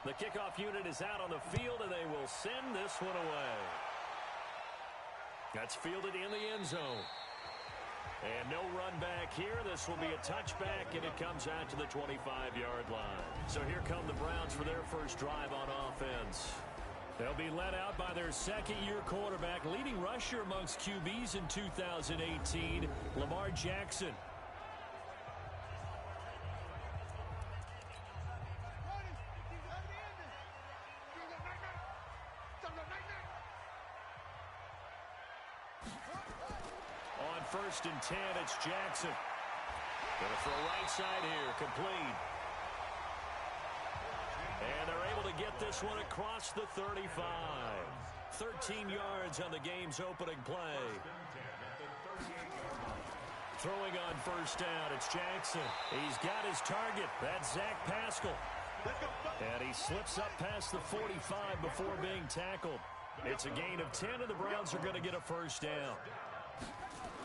The kickoff unit is out on the field, and they will send this one away. That's fielded in the end zone. And no run back here. This will be a touchback, and it comes out to the 25-yard line. So here come the Browns for their first drive on offense. They'll be led out by their second-year quarterback, leading rusher amongst QBs in 2018, Lamar Jackson. On 1st and 10, it's Jackson. Going to throw right side here, complete. And they're able to get this one across the 35. 13 yards on the game's opening play. Throwing on 1st down, it's Jackson. He's got his target. That's Zach Pascal. And he slips up past the 45 before being tackled. It's a gain of 10, and the Browns are going to get a 1st down.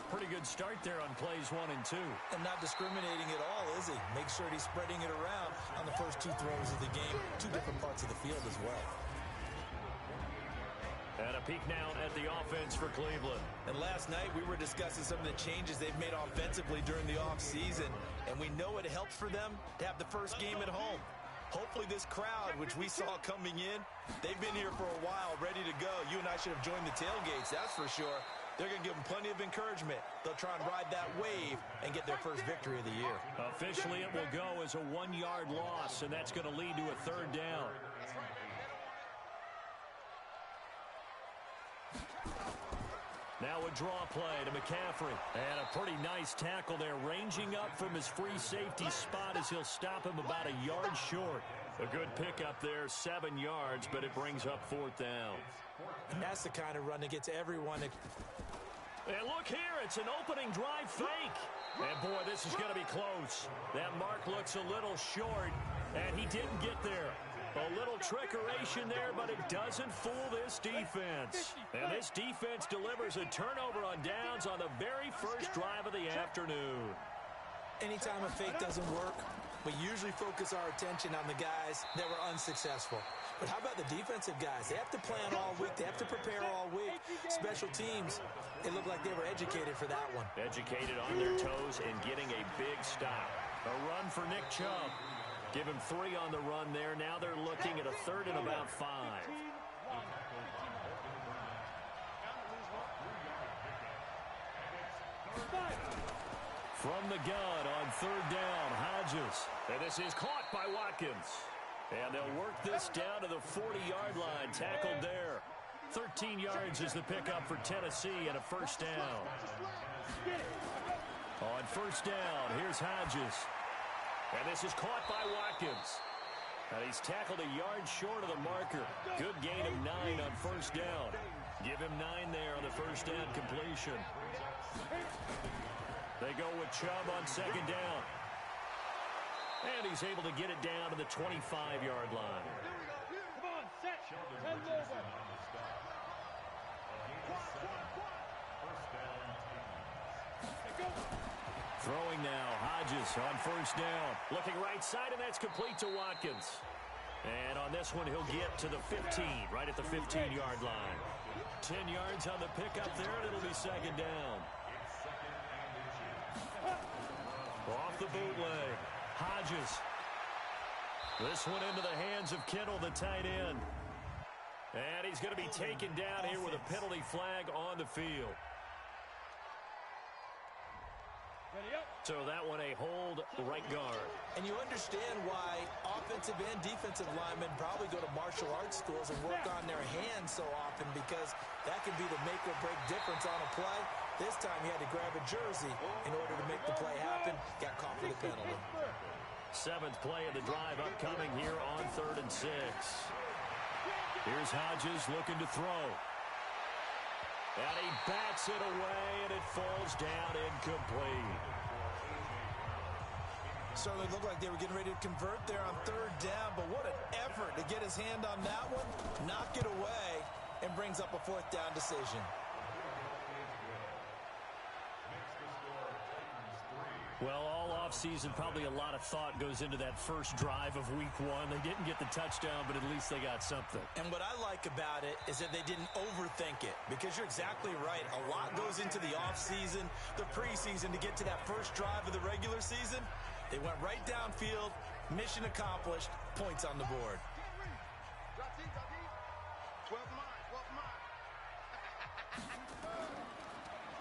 Pretty good start there on plays 1 and 2. And not discriminating at all, is he? Make sure he's spreading it around on the first 2 throws of the game. 2 different parts of the field as well. And a peek now at the offense for Cleveland. And last night we were discussing some of the changes they've made offensively during the offseason. And we know it helps for them to have the first game at home. Hopefully this crowd, which we saw coming in, they've been here for a while, ready to go. You and I should have joined the tailgates, that's for sure. They're going to give them plenty of encouragement. They'll try and ride that wave and get their first victory of the year. Officially, it will go as a 1-yard loss, and that's going to lead to a 3rd down. Now a draw play to McCaffrey. And a pretty nice tackle there, ranging up from his free safety spot as he'll stop him about a yard short. A good pickup there, 7 yards, but it brings up 4th down. And that's the kind of run that gets everyone. And look here, it's an opening drive fake. And boy, this is going to be close. That mark looks a little short, and he didn't get there. A little trickeration there, but it doesn't fool this defense. And this defense delivers a turnover on downs on the very first drive of the afternoon. Anytime a fake doesn't work, we usually focus our attention on the guys that were unsuccessful. But how about the defensive guys? They have to plan all week. They have to prepare all week. Special teams, it looked like they were educated for that one. Educated on their toes and getting a big stop. A run for Nick Chubb. Give him 3 on the run there. Now they're looking at a 3rd and about 5. From the gun on 3rd down, Hodges. And this is caught by Watkins. And they'll work this down to the 40-yard line. Tackled there. 13 yards is the pickup for Tennessee and a 1st down. On 1st down, here's Hodges. And this is caught by Watkins. And he's tackled a yard short of the marker. Good gain of 9 on 1st down. Give him 9 there on the 1st down completion. They go with Chubb on 2nd down. And he's able to get it down to the 25-yard line. Come on, set. Head over. Throwing now, Hodges on 1st down. Looking right side, and that's complete to Watkins. And on this one, he'll get to the 15, right at the 15-yard line. 10 yards on the pickup there, and it'll be 2nd down. Off the bootleg, Hodges. This one into the hands of Kittle, the tight end. And he's going to be taken down here with a penalty flag on the field. So that one a hold right guard. And you understand why offensive and defensive linemen probably go to martial arts schools and work on their hands so often, because that can be the make or break difference on a play. This time he had to grab a jersey in order to make the play happen. Got caught for the penalty. 7th play of the drive upcoming here on 3rd and 6. Here's Hodges looking to throw. And he bats it away, and it falls down incomplete. Certainly looked like they were getting ready to convert there on 3rd down, but what an effort to get his hand on that one, knock it away, and brings up a 4th down decision. Well, all offseason, probably a lot of thought goes into that first drive of week one. They didn't get the touchdown, but at least they got something. And what I like about it is that they didn't overthink it, because you're exactly right. A lot goes into the offseason, the preseason to get to that first drive of the regular season. They went right downfield, mission accomplished, points on the board.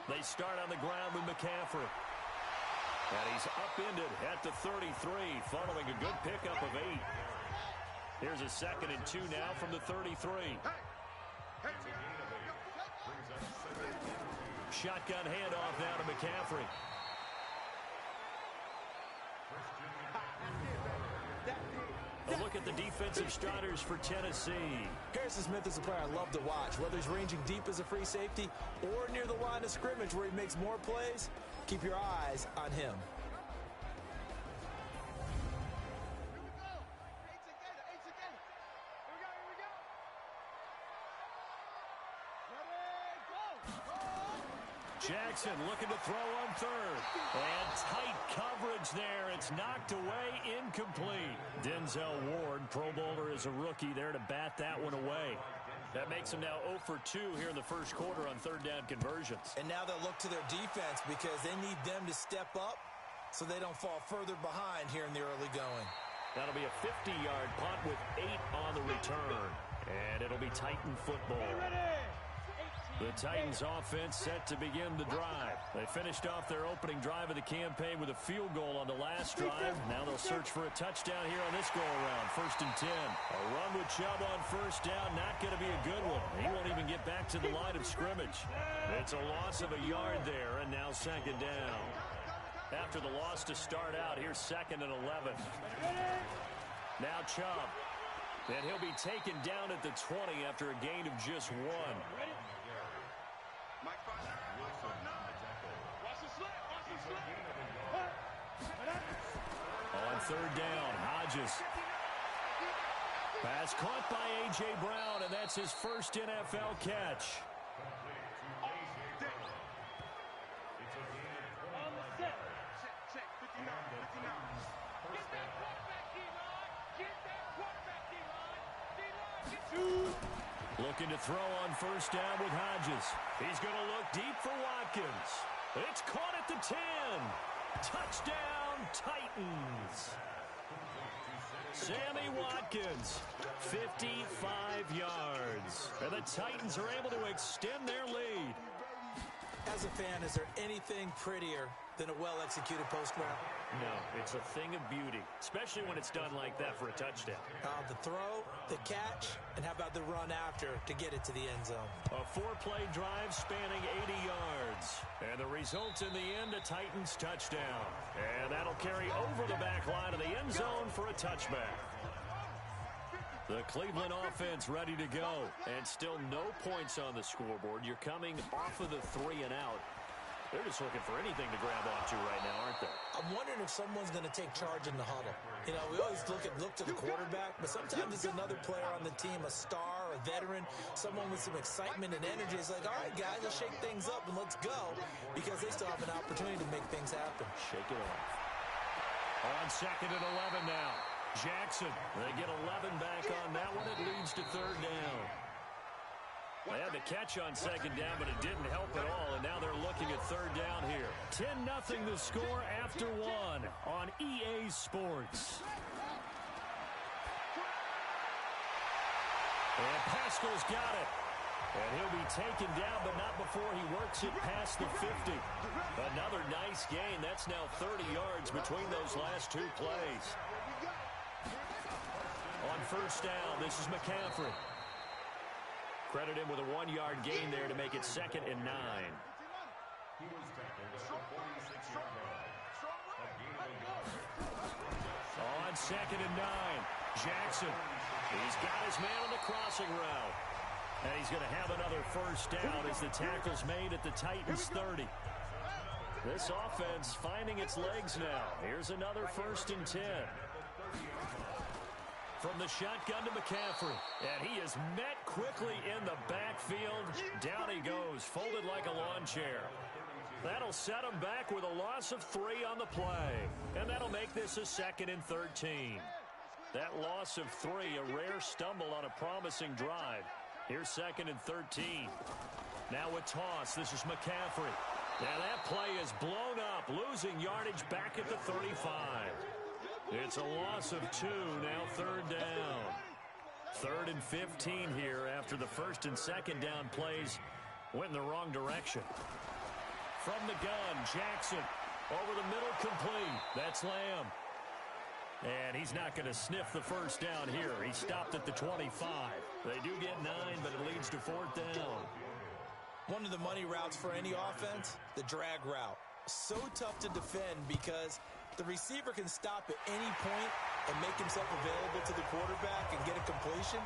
They start on the ground with McCaffrey. And he's upended at the 33, following a good pickup of 8. Here's a 2nd and 2 now from the 33. Shotgun handoff now to McCaffrey. A look at the defensive starters for Tennessee. Harrison Smith is a player I love to watch. Whether he's ranging deep as a free safety or near the line of scrimmage where he makes more plays, keep your eyes on him. Jackson looking to throw on 3rd. And tight coverage there. It's knocked away, incomplete. Denzel Ward, Pro Bowler as a rookie, there to bat that one away. That makes him now 0 for 2 here in the first quarter on 3rd down conversions. And now they'll look to their defense because they need them to step up so they don't fall further behind here in the early going. That'll be a 50-yard punt with 8 on the return. And it'll be Titan football. The Titans offense set to begin the drive. They finished off their opening drive of the campaign with a field goal on the last drive. Now they'll search for a touchdown here on this go-around. 1st and 10. A run with Chubb on 1st down. Not going to be a good one. He won't even get back to the line of scrimmage. It's a loss of a yard there, and now 2nd down. After the loss to start out, here's 2nd and 11. Now Chubb. And he'll be taken down at the 20 after a gain of just 1. On 3rd down, Hodges. Pass caught by A.J. Brown, and that's his first NFL catch. Looking to throw on 1st down with Hodges. He's going to look deep for Watkins. It's caught at the 10. Touchdown, Titans. Sammy Watkins, 55 yards. And the Titans are able to extend their lead. As a fan, is there anything prettier than a well-executed post route? No, it's a thing of beauty, especially when it's done like that for a touchdown. The throw, the catch, and how about the run after to get it to the end zone? A 4-play drive spanning 80 yards. And the result in the end, a Titans touchdown. And that'll carry over the back line of the end zone for a touchback. The Cleveland offense ready to go. And still no points on the scoreboard. You're coming off of the 3 and out. They're just looking for anything to grab onto right now, aren't they? I'm wondering if someone's going to take charge in the huddle. You know, we always look to the quarterback, but sometimes it's another player on the team, a star, a veteran, someone with some excitement and energy. It's like, all right, guys, let's shake things up and let's go, because they still have an opportunity to make things happen. Shake it off. On 2nd and 11 now. Jackson, they get 11 back on that one. It leads to 3rd down. They had the catch on 2nd down, but it didn't help at all, and now they're looking at 3rd down here. 10-0 the score after 1 on EA Sports. And Pascal's got it. And he'll be taken down, but not before he works it past the 50. Another nice gain. That's now 30 yards between those last 2 plays. On 1st down, this is McCaffrey. Credit him with a 1-yard gain there to make it 2nd and 9. On 2nd and 9, Jackson. He's got his man on the crossing route. And he's going to have another 1st down as the tackle's made at the Titans 30. This offense finding its legs now. Here's another 1st and 10. From the shotgun to McCaffrey. And he is met quickly in the backfield. Down he goes, folded like a lawn chair. That'll set them back with a loss of 3 on the play. And that'll make this a 2nd and 13. That loss of 3, a rare stumble on a promising drive. Here's 2nd and 13. Now a toss. This is McCaffrey. And that play is blown up, losing yardage back at the 35. It's a loss of 2, now 3rd down. 3rd and 15 here after the 1st and 2nd down plays went in the wrong direction. From the gun, Jackson over the middle, complete. That's Lamb. And he's not going to sniff the 1st down here. He stopped at the 25. They do get 9, but it leads to 4th down. One of the money routes for any offense, the drag route. So tough to defend because the receiver can stop at any point and make himself available to the quarterback and get a completion.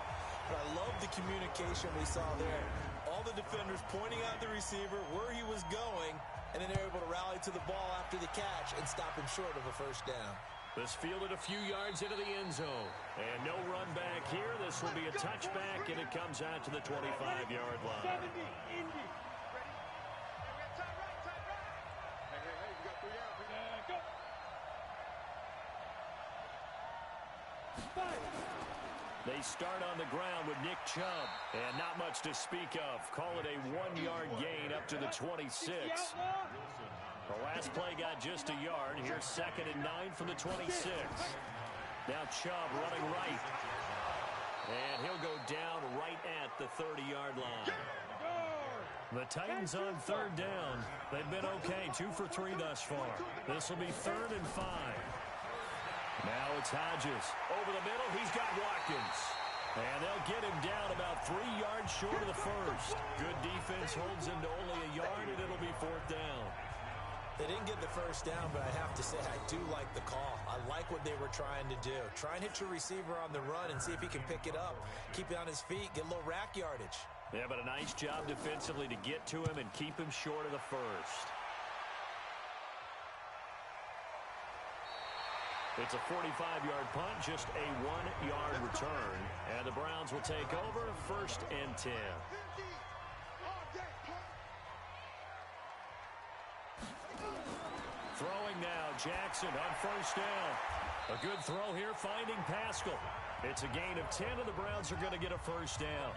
But I love the communication we saw there. All the defenders pointing out the receiver where he was going, and then they're able to rally to the ball after the catch and stop him short of a 1st down. This fielded a few yards into the end zone. And no run back here. This will be a touchback, and it comes out to the 25-yard line. 70, Indy. They start on the ground with Nick Chubb. And not much to speak of. Call it a 1-yard gain up to the 26. The last play got just a yard. Here's 2nd and 9 from the 26. Now Chubb running right. And he'll go down right at the 30-yard line. The Titans on 3rd down. They've been okay. 2 for 3 thus far. This will be 3rd and 5. Now it's Hodges. Over the middle, he's got Watkins. And they'll get him down about 3 yards short of the 1st. Good defense holds him to only a yard, and it'll be 4th down. They didn't get the 1st down, but I have to say I do like the call. I like what they were trying to do. Try and hit your receiver on the run and see if he can pick it up. Keep it on his feet, get a little rack yardage. Yeah, but a nice job defensively to get to him and keep him short of the 1st. It's a 45-yard punt, just a 1-yard return. And the Browns will take over 1st and 10. Throwing now, Jackson on 1st down. A good throw here, finding Pascal. It's a gain of 10, and the Browns are going to get a 1st down.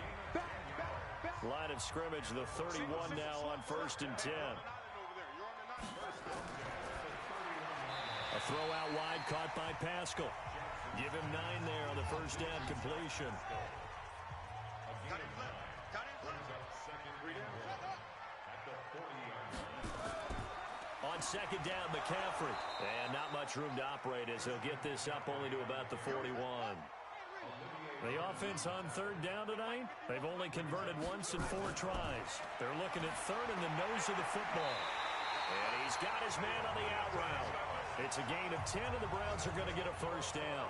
Line of scrimmage, the 31 now on 1st and 10. A throw out wide, caught by Pascal. Give him 9 there on the 1st down completion. On 2nd down, McCaffrey. And not much room to operate as he'll get this up only to about the 41. The offense on 3rd down tonight, they've only converted once in 4 tries. They're looking at 3rd in the nose of the football. And he's got his man on the out route. It's a gain of 10, and the Browns are going to get a 1st down.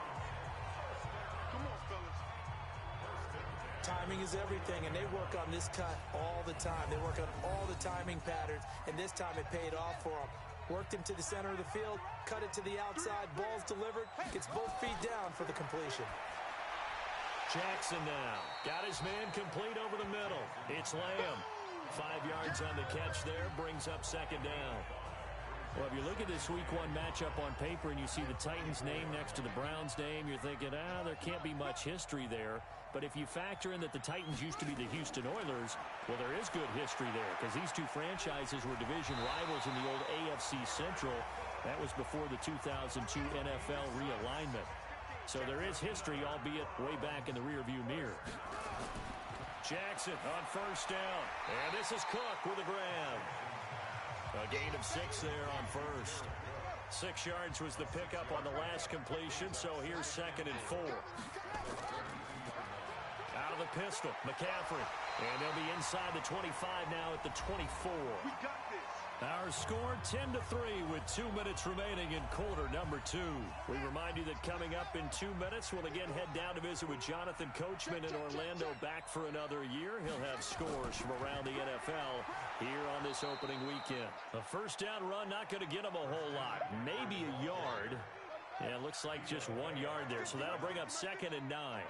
Timing is everything, and they work on this cut all the time. They work on all the timing patterns, and this time it paid off for them. Worked him to the center of the field, cut it to the outside, ball's delivered, gets both feet down for the completion. Jackson now. Got his man complete over the middle. It's Lamb. 5 yards on the catch there, brings up 2nd down. Well, if you look at this Week 1 matchup on paper and you see the Titans' name next to the Browns' name, you're thinking, there can't be much history there. But if you factor in that the Titans used to be the Houston Oilers, well, there is good history there because these 2 franchises were division rivals in the old AFC Central. That was before the 2002 NFL realignment. So there is history, albeit way back in the rearview mirror. Jackson on 1st down. And this is Cook with a grab. A gain of 6 there on 1st. 6 yards was the pickup on the last completion, so here's 2nd and 4. Out of the pistol, McCaffrey. And they'll be inside the 25 now at the 24. We got this. Our score 10-3 with 2 minutes remaining in quarter number 2. We remind you that coming up in 2 minutes, we'll again head down to visit with Jonathan Coachman in Orlando, back for another year. He'll have scores from around the NFL here on this opening weekend. A 1st down run, not going to get him a whole lot. Maybe a yard. Yeah, it looks like just 1 yard there, so that'll bring up 2nd and 9.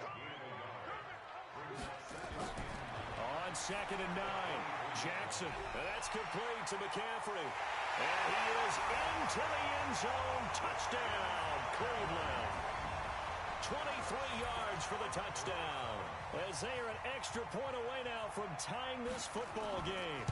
On on 2nd and 9. Jackson, and that's complete to McCaffrey. And he is into the end zone. Touchdown, Cleveland. 23 yards for the touchdown. As they are an extra point away now from tying this football game.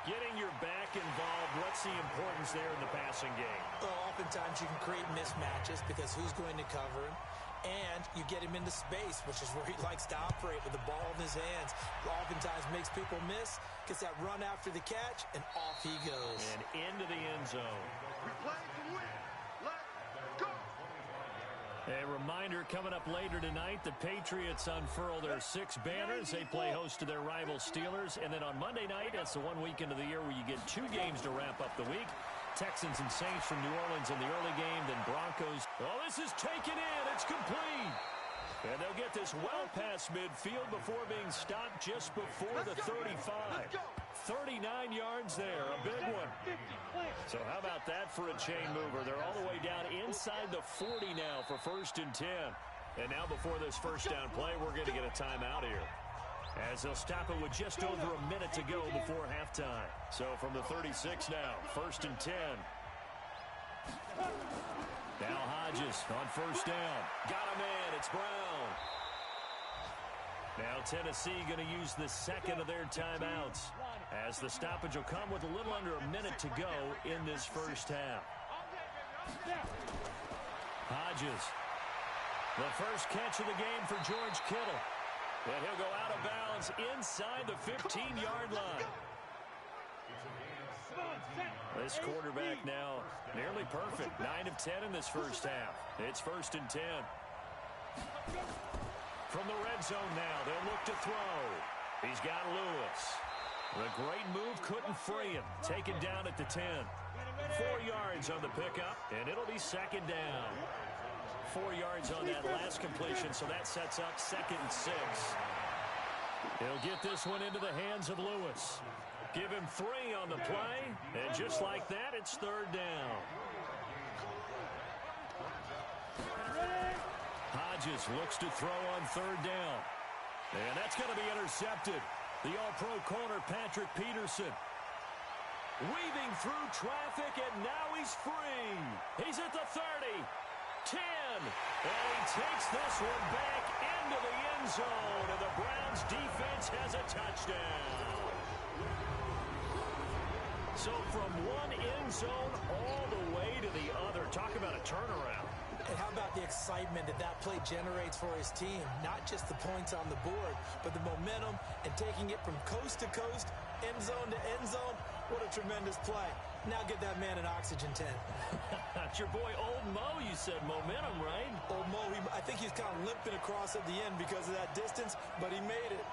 Getting your back involved, what's the importance there in the passing game? Well, oftentimes you can create mismatches because who's going to cover him? And you get him into space, which is where he likes to operate with the ball in his hands. Oftentimes makes people miss, gets that run after the catch, and off he goes. And into the end zone. We play to win. Let's go. A reminder coming up later tonight, the Patriots unfurl their 6 banners. They play host to their rival Steelers. And then on Monday night, that's the one weekend of the year where you get 2 games to wrap up the week. Texans and Saints from New Orleans in the early game, then Broncos. Oh, this is taken in. It's complete. And they'll get this well past midfield before being stopped just before the 35. 39 yards there, a big one. So how about that for a chain mover? They're all the way down inside the 40 now for 1st and 10. And now before this first down play, we're going to get a timeout here, as they'll stop it with just over a minute to go before halftime. So from the 36 now, 1st and 10. Now Hodges on 1st down. Got a man. It's Brown. Now Tennessee going to use the 2nd of their timeouts, as the stoppage will come with a little under a minute to go in this first half. Hodges, the first catch of the game for George Kittle. And he'll go out of bounds inside the 15-yard line. This quarterback now nearly perfect. 9 of 10 in this first half. It's 1st and 10. From the red zone now, they'll look to throw. He's got Lewis. The great move couldn't free him. Taken down at the 10. 4 yards on the pickup, and it'll be 2nd down. 4 yards on that last completion, so that sets up 2nd and 6. He'll get this one into the hands of Lewis. Give him 3 on the play, and just like that, it's 3rd down. Hodges looks to throw on 3rd down. And that's going to be intercepted. The all-pro corner, Patrick Peterson. Weaving through traffic, and now he's free. He's at the 30. 10. And he takes this one back into the end zone, and the Browns defense has a touchdown. So from one end zone all the way to the other. Talk about a turnaround. And how about the excitement that that play generates for his team? Not just the points on the board, but the momentum and taking it from coast to coast, end zone to end zone. What a tremendous play. Now get that man an oxygen tent. That's your boy Old Mo. You said momentum, right? Old Mo, I think he's kind of limping across at the end because of that distance, but he made it.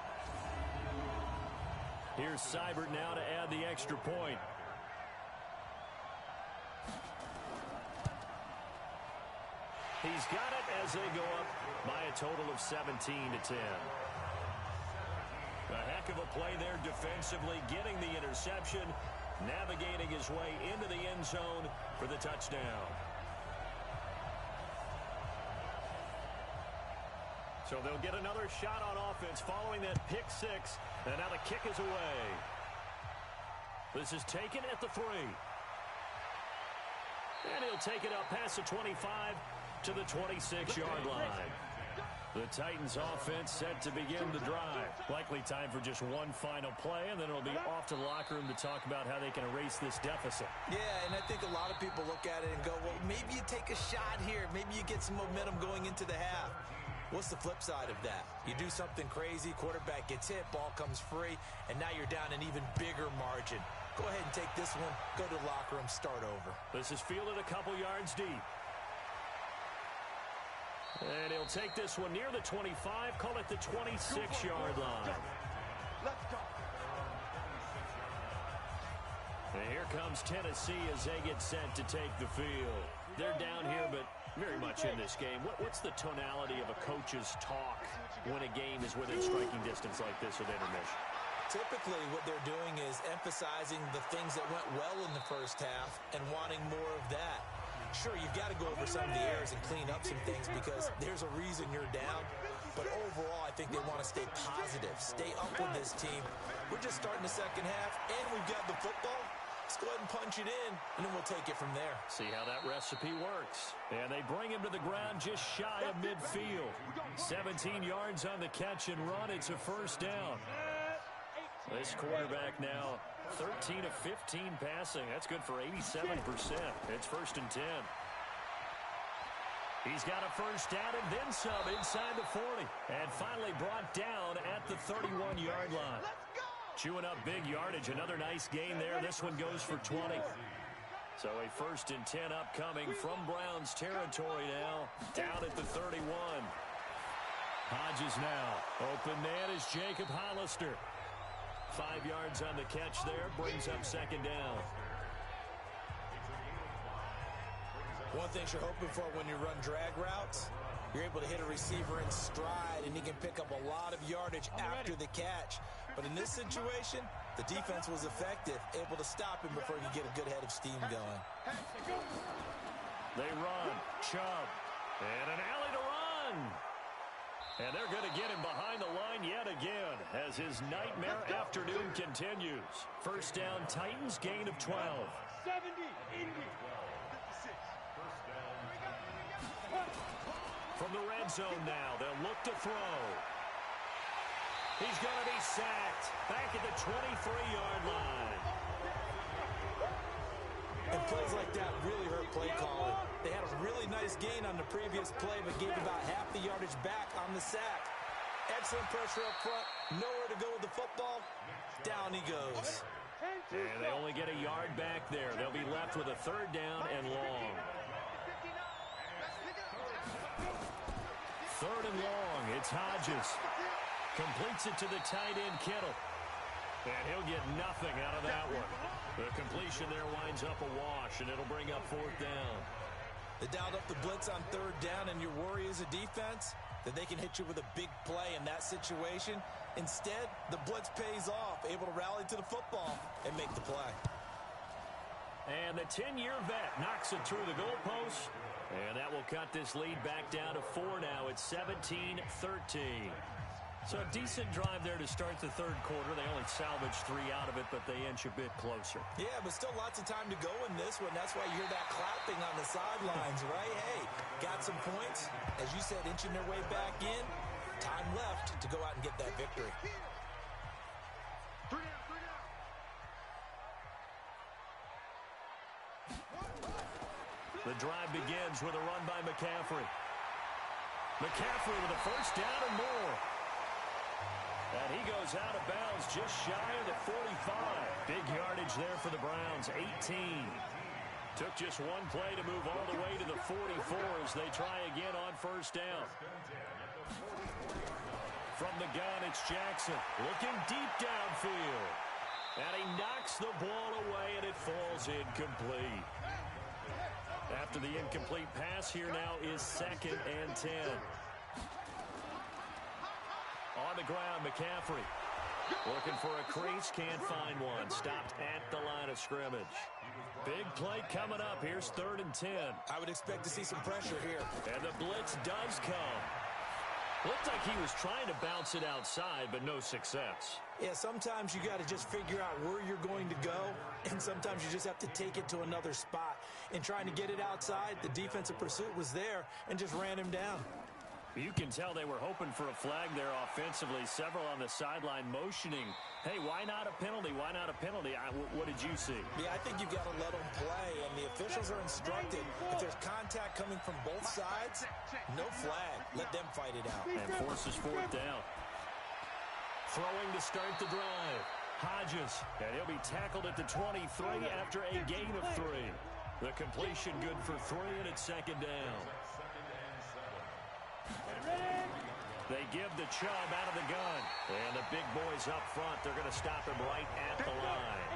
Here's Seibert now to add the extra point. He's got it as they go up by a total of 17 to 10. A heck of a play there defensively, getting the interception, navigating his way into the end zone for the touchdown. So they'll get another shot on offense following that pick 6, and now the kick is away. This is taken at the 3. And he'll take it up past the 25 to the 26-yard line. The Titans offense set to begin the drive. Likely time for just one final play, and then it'll be off to the locker room to talk about how they can erase this deficit. Yeah, and I think a lot of people look at it and go, well, maybe you take a shot here. Maybe you get some momentum going into the half. What's the flip side of that? You do something crazy, quarterback gets hit, ball comes free, and now you're down an even bigger margin. Go ahead and take this one, go to the locker room, start over. This is fielded a couple yards deep. And he'll take this one near the 25, call it the 26-yard line. Let's go. And here comes Tennessee as they get set to take the field. They're down here, but very much in this game. What's the tonality of a coach's talk when a game is within striking distance like this with intermission? Typically, what they're doing is emphasizing the things that went well in the first half and wanting more of that. Sure, you've got to go over some of the errors and clean up some things because there's a reason you're down. But overall, I think they want to stay positive, stay up with this team. We're just starting the second half, and we've got the football. Let's go ahead and punch it in, and then we'll take it from there. See how that recipe works. And they bring him to the ground just shy of midfield. 17 yards on the catch and run. It's a first down. This quarterback now 13 of 15 passing. That's good for 87%. It's 1st and 10. He's got a first down and then some inside the 40. And finally brought down at the 31-yard line. Chewing up big yardage. Another nice gain there. This one goes for 20. So a 1st and 10 upcoming from Browns territory now. Down at the 31. Hodges now. Open man is Jacob Hollister. 5 yards on the catch there. Brings up 2nd down. One thing you're hoping for when you run drag routes, you're able to hit a receiver in stride, and he can pick up a lot of yardage after the catch. But in this situation, the defense was effective, able to stop him before he could get a good head of steam going. They run. Chubb. And an alley to run. And they're going to get him behind the line yet again as his nightmare afternoon continues. First down, Titans, gain of 12. 70, Indy. From the red zone now, they'll look to throw. He's going to be sacked back at the 23-yard line. And plays like that really hurt play calling. They had a really nice gain on the previous play, but gave about half the yardage back on the sack. Excellent pressure up front. Nowhere to go with the football. Down he goes. And they only get a yard back there. They'll be left with a 3rd down and long. 3rd and long. It's Hodges. Completes it to the tight end, Kittle. And he'll get nothing out of that one. The completion there winds up a wash, and it'll bring up 4th down. They dialed up the blitz on 3rd down, and your worry as a defense that they can hit you with a big play in that situation. Instead, the blitz pays off, able to rally to the football and make the play. And the 10-year vet knocks it through the goalpost. And that will cut this lead back down to 4 now. It's 17-13. So a decent drive there to start the 3rd quarter. They only salvaged 3 out of it, but they inch a bit closer. Yeah, but still lots of time to go in this one. That's why you hear that clapping on the sidelines, right? Hey, got some points. As you said, inching their way back in. Time left to go out and get that victory. 3 down, 3 down. The drive begins with a run by McCaffrey. McCaffrey with a first down and more. And he goes out of bounds just shy of the 45. Big yardage there for the Browns, 18. Took just one play to move all the way to the 44 as they try again on first down. From the gun, it's Jackson looking deep downfield. And he knocks the ball away, and it falls incomplete. After the incomplete pass, here now is 2nd and 10. On the ground, McCaffrey looking for a crease, can't find one. Stopped at the line of scrimmage. Big play coming up. Here's 3rd and 10. I would expect to see some pressure here. And the blitz does come. Looked like he was trying to bounce it outside, but no success. Yeah, sometimes you got to just figure out where you're going to go, and sometimes you just have to take it to another spot. In trying to get it outside, the defensive pursuit was there and just ran him down. You can tell they were hoping for a flag there offensively. Several on the sideline motioning, hey, why not a penalty? Why not a penalty? What did you see? Yeah, I think you've got to let them play, and the officials are instructed. If there's contact coming from both sides, no flag. Let them fight it out. And forces 4th down. Throwing to start the drive. Hodges, and he'll be tackled at the 23 after a gain of 3. The completion good for 3, and it's 2nd down. They give the Chubb out of the gun. And the big boys up front, they're going to stop him right at the line.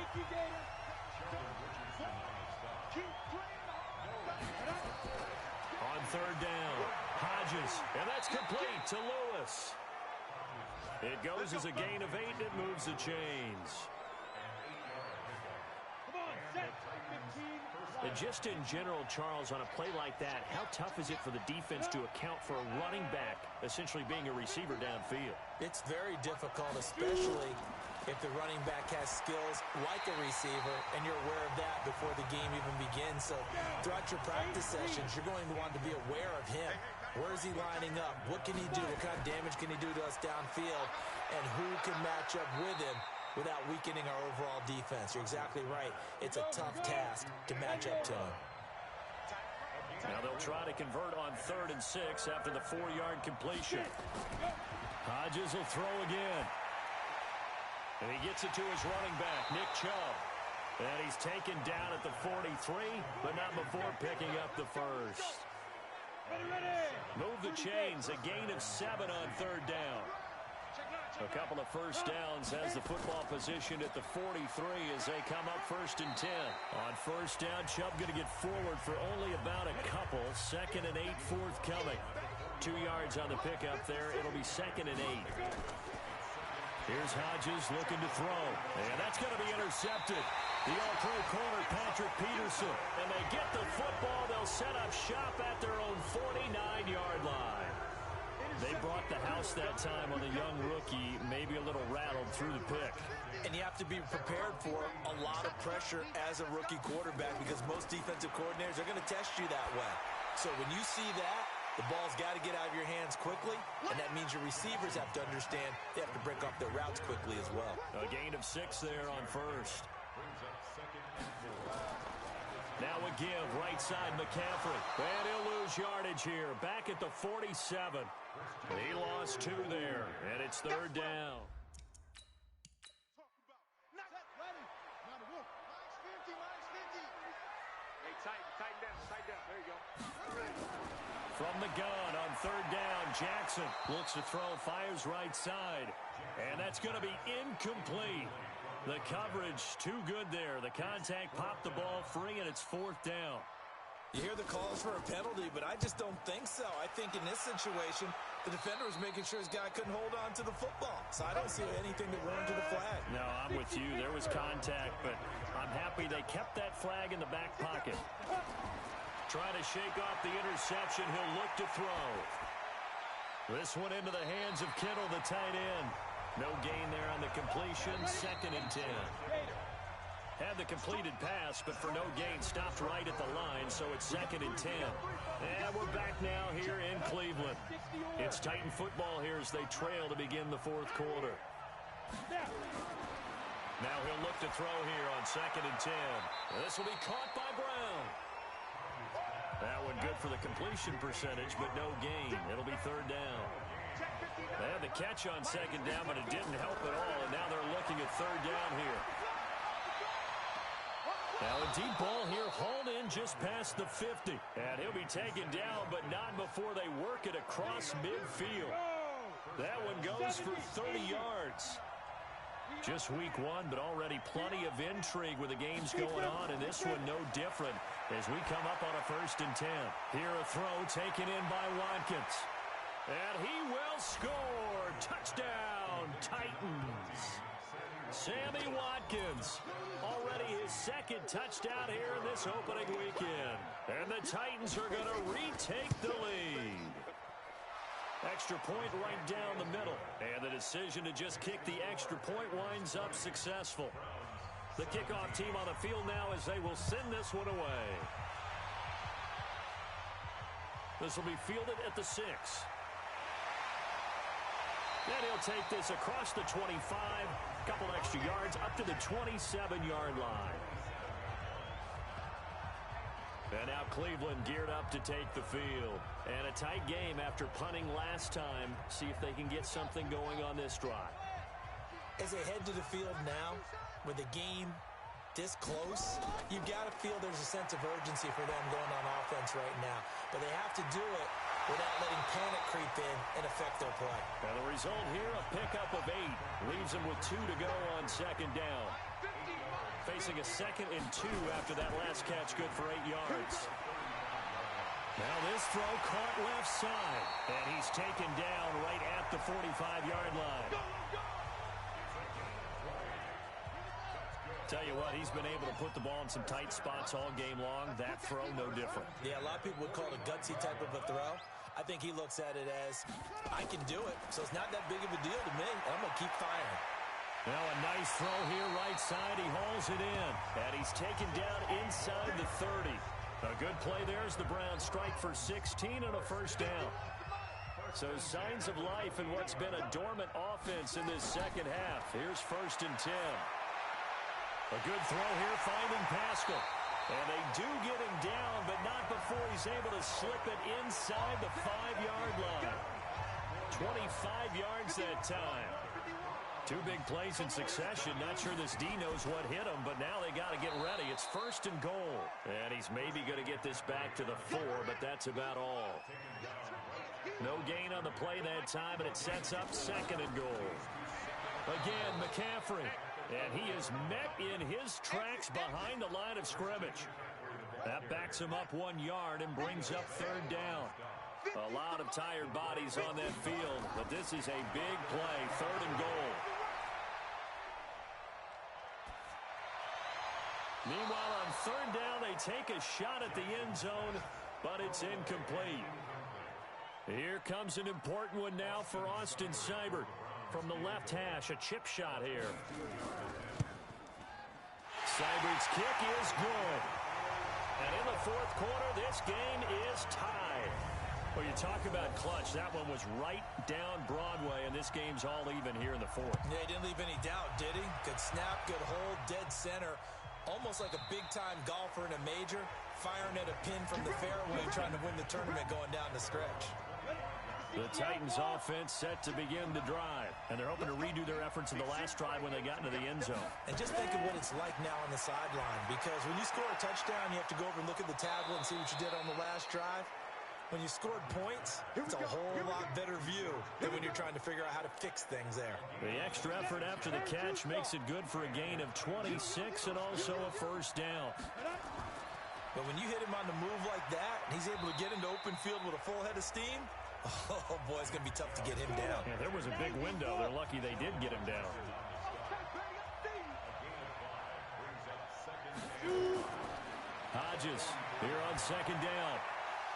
On 3rd down, Hodges, and that's complete to Lewis. It goes as a gain of 8, and it moves the chains. And just in general, Charles, on a play like that, how tough is it for the defense to account for a running back essentially being a receiver downfield? It's very difficult, especially if the running back has skills like a receiver, and you're aware of that before the game even begins. So throughout your practice sessions, you're going to want to be aware of him. Where is he lining up? What can he do? What kind of damage can he do to us downfield? And who can match up with him without weakening our overall defense? You're exactly right. It's a tough task to match up to him. Now they'll try to convert on 3rd and 6 after the 4-yard completion. Hodges will throw again. And he gets it to his running back, Nick Chubb. And he's taken down at the 43, but not before picking up the first. Move the chains, a gain of 7 on 3rd down. A couple of first downs has the football positioned at the 43 as they come up 1st and 10. On 1st down, Chubb going to get forward for only about a couple. 2nd and 8 forthcoming. 2 yards on the pickup there. It'll be 2nd and 8. Here's Hodges looking to throw. And that's going to be intercepted. The all-pro corner, Patrick Peterson. And they get the football. They'll set up shop at their own 49-yard line. They brought the house that time on the young rookie, maybe a little rattled through the pick. And you have to be prepared for a lot of pressure as a rookie quarterback because most defensive coordinators are going to test you that way. So when you see that, the ball's got to get out of your hands quickly, and that means your receivers have to understand they have to break off their routes quickly as well. A gain of 6 there on 1st. Now a give, right side McCaffrey. And he'll lose yardage here. Back at the 47. He lost 2 there, and it's 3rd down. Tighten down. There you go. From the gun on 3rd down, Jackson looks to throw, fires right side. And that's going to be incomplete. The coverage too good there. The contact popped the ball free, and it's 4th down. You hear the calls for a penalty, but I just don't think so. I think in this situation, the defender was making sure his guy couldn't hold on to the football. So I don't see anything that warranted a flag. No, I'm with you. There was contact, but I'm happy they kept that flag in the back pocket. Trying to shake off the interception. He'll look to throw. This one into the hands of Kittle, the tight end. No gain there on the completion. 2nd and 10. Had the completed pass, but for no gain, stopped right at the line, so it's 2nd and 10. And we're back now here in Cleveland. It's Titan football here as they trail to begin the 4th quarter. Now he'll look to throw here on 2nd and 10. This will be caught by Brown. That one good for the completion percentage, but no gain. It'll be 3rd down. They had the catch on 2nd down, but it didn't help at all, and now they're looking at 3rd down here. Now a deep ball here, hauled in just past the 50. And he'll be taken down, but not before they work it across midfield. That one goes for 30 yards. Just week 1, but already plenty of intrigue with the games going on, and this one no different as we come up on a 1st and 10. Here a throw taken in by Watkins. And he will score. Touchdown, Titans. Sammy Watkins, already his 2nd touchdown here in this opening weekend. And the Titans are going to retake the lead. Extra point right down the middle. And the decision to just kick the extra point winds up successful. The kickoff team on the field now as they will send this one away. This will be fielded at the 6. And he'll take this across the 25. Couple extra yards up to the 27-yard line. And now Cleveland geared up to take the field. And a tight game after punting last time. See if they can get something going on this drive. As they head to the field now, with the game this close, you've got to feel there's a sense of urgency for them going on offense right now. But they have to do it without letting panic creep in and affect their play. And the result here, a pickup of 8. Leaves them with 2 to go on 2nd down. Facing a 2nd and 2 after that last catch, good for 8 yards. Now this throw caught left side. And he's taken down right at the 45-yard line. Tell you what, he's been able to put the ball in some tight spots all game long. That throw, no different. Yeah, a lot of people would call it a gutsy type of a throw. I think he looks at it as, I can do it, so it's not that big of a deal to me. I'm going to keep firing. Now a nice throw here, right side. He hauls it in, and he's taken down inside the 30. A good play there as the Browns strike for 16 and a first down. So signs of life in what's been a dormant offense in this second half. Here's 1st and 10. A good throw here, finding Pascal. And they do get him down, but not before he's able to slip it inside the 5-yard line. 25 yards that time. 2 big plays in succession. Not sure this D knows what hit him, but now they got to get ready. It's 1st and goal. And he's maybe going to get this back to the 4, but that's about all. No gain on the play that time, and it sets up 2nd and goal. Again, McCaffrey. And he is met in his tracks behind the line of scrimmage. That backs him up 1 yard and brings up 3rd down. A lot of tired bodies on that field, but this is a big play, 3rd and goal. Meanwhile, on 3rd down, they take a shot at the end zone, but it's incomplete. Here comes an important one now for Austin Seibert. From the left hash, a chip shot here. Seibert's kick is good. And in the 4th quarter, this game is tied. Well, you talk about clutch. That one was right down Broadway, and this game's all even here in the 4th. Yeah, he didn't leave any doubt, did he? Good snap, good hold, dead center. Almost like a big-time golfer in a major, firing at a pin from the fairway, trying to win the tournament going down the stretch. The Titans offense set to begin the drive, and they're hoping to redo their efforts in the last drive when they got into the end zone. And just think of what it's like now on the sideline, because when you score a touchdown, you have to go over and look at the tablet and see what you did on the last drive. When you scored points, it's a whole lot better view than when you're trying to figure out how to fix things there. The extra effort after the catch makes it good for a gain of 26 and also a first down. But when you hit him on the move like that, and he's able to get into open field with a full head of steam, oh, boy, it's going to be tough to get him down. Yeah, there was a big window. They're lucky they did get him down. Hodges here on 2nd down.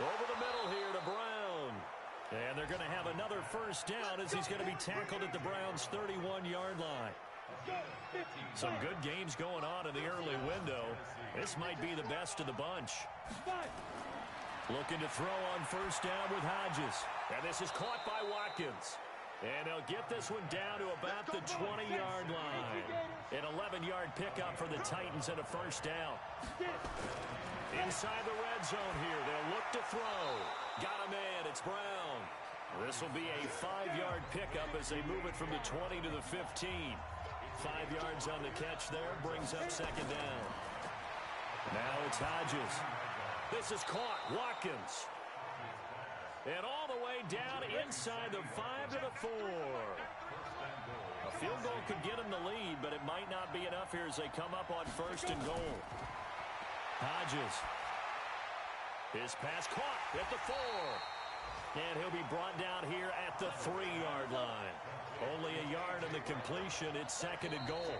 Over the middle here to Brown. And they're going to have another first down as he's going to be tackled at the Browns' 31-yard line. Some good games going on in the early window. This might be the best of the bunch. Looking to throw on first down with Hodges. And this is caught by Watkins. And they'll get this one down to about the 20-yard line. An 11-yard pickup for the Titans and a first down. Inside the red zone here. They'll look to throw. Got a man. It's Brown. This will be a 5-yard pickup as they move it from the 20 to the 15. 5 yards on the catch there. Brings up 2nd down. Now it's Hodges. This is caught. Watkins. And all the way down inside the 5 to the 4. A field goal could get them the lead, but it might not be enough here as they come up on 1st and goal. Hodges. His pass caught at the 4. And he'll be brought down here at the 3-yard line. Only a yard in the completion. It's 2nd and goal.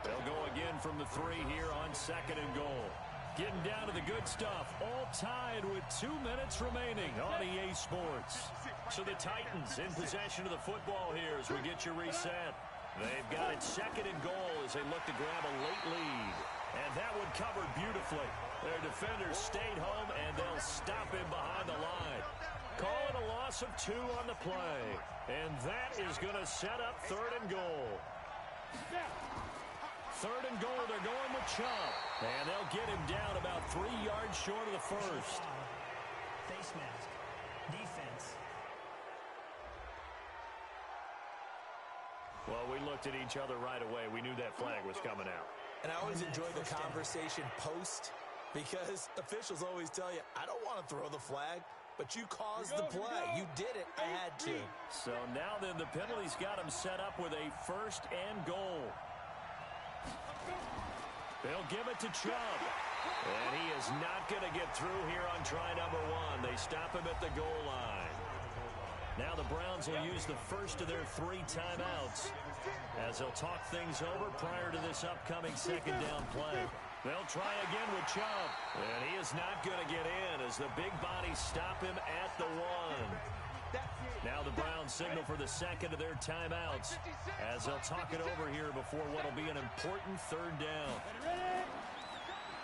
They'll go again from the 3 here on 2nd and goal. Getting down to the good stuff. All tied with 2 minutes remaining on EA Sports. So the Titans in possession of the football here as we get your reset. They've got it 2nd and goal as they look to grab a late lead. And that one covered beautifully. Their defenders stayed home, and they'll stop him behind the line. Call it a loss of 2 on the play. And that is going to set up 3rd and goal. 3rd and goal, they're going with Chubb. And they'll get him down about 3 yards short of the first. Face mask. Defense. Well, we looked at each other right away. We knew that flag was coming out. And I always enjoy the conversation post, because officials always tell you, I don't want to throw the flag, but you caused the play. You did it. I had to. So now then the penalty's got him set up with a 1st and goal. They'll give it to Chubb. And he is not going to get through here on try number 1. They stop him at the goal line. Now the Browns will use the first of their 3 timeouts as they'll talk things over prior to this upcoming second down play. They'll try again with Chubb, and he is not going to get in as the big bodies stop him at the 1. Now the Browns signal for the second of their timeouts as they'll talk it over here before what will be an important 3rd down.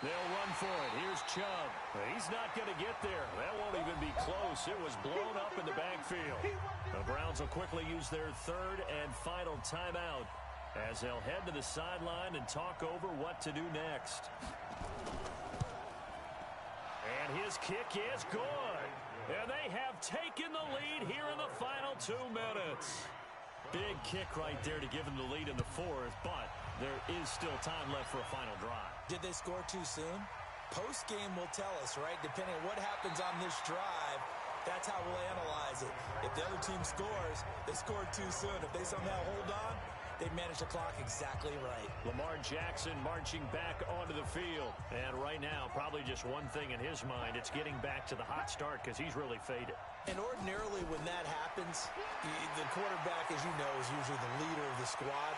They'll run for it. Here's Chubb. He's not going to get there. That won't even be close. It was blown up in the backfield. The Browns will quickly use their 3rd and final timeout as they'll head to the sideline and talk over what to do next. And his kick is good. And they have taken the lead here in the final 2 minutes. Big kick right there to give them the lead in the 4th, but there is still time left for a final drive. Did they score too soon? Post-game will tell us, right? Depending on what happens on this drive, that's how we'll analyze it. If the other team scores, they scored too soon. If they somehow hold on, they managed the clock exactly right. Lamar Jackson marching back onto the field. And right now, probably just one thing in his mind. It's getting back to the hot start because he's really faded. And ordinarily when that happens, the quarterback, as you know, is usually the leader of the squad.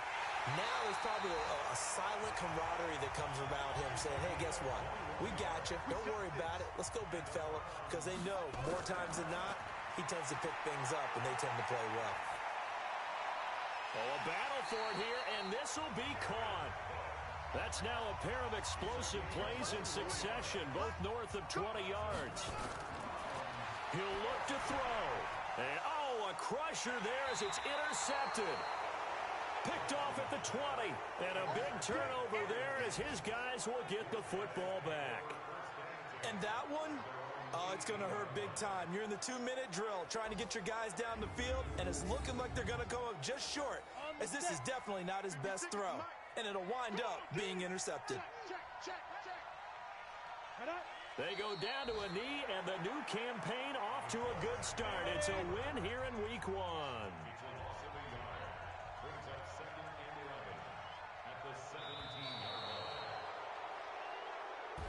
Now there's probably a silent camaraderie that comes around him saying, hey, guess what? We got you. Don't worry about it. Let's go, big fella. Because they know more times than not, he tends to pick things up, and they tend to play well. Oh, a battle for it here, and this will be caught. That's now a pair of explosive plays in succession, both north of 20 yards. He'll look to throw. And, oh, a crusher there as it's intercepted. Picked off at the 20. And a big turnover there as his guys will get the football back. And that one, oh, it's going to hurt big time. You're in the 2-minute drill trying to get your guys down the field, and it's looking like they're going to come up just short, as this is definitely not his best throw. And it'll wind up being intercepted. They go down to a knee, and the new campaign off to a good start. It's a win here in Week 1.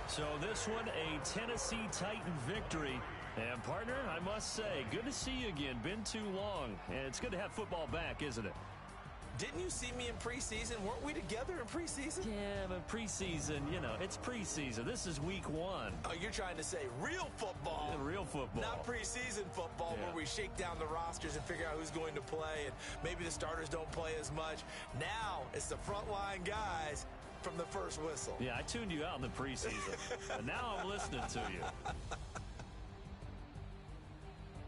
So this one, a Tennessee Titan victory. And, partner, I must say, good to see you again. Been too long. And it's good to have football back, isn't it? Didn't you see me in preseason? Weren't we together in preseason? Yeah, but preseason, you know, it's preseason. This is Week 1. Oh, you're trying to say real football. Yeah, real football. Not preseason football where we shake down the rosters and figure out who's going to play, and maybe the starters don't play as much. Now it's the frontline guys from the first whistle. Yeah, I tuned you out in the preseason. And now I'm listening to you.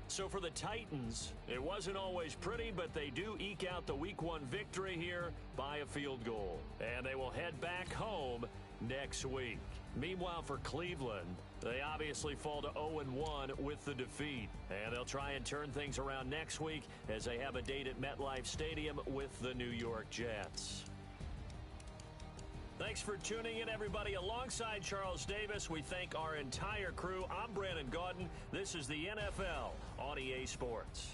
So for the Titans, it wasn't always pretty, but they do eke out the Week 1 victory here by a field goal. And they will head back home next week. Meanwhile, for Cleveland, they obviously fall to 0-1 with the defeat. And they'll try and turn things around next week as they have a date at MetLife Stadium with the New York Jets. Thanks for tuning in, everybody. Alongside Charles Davis, we thank our entire crew. I'm Brandon Gaudin. This is the NFL on EA Sports.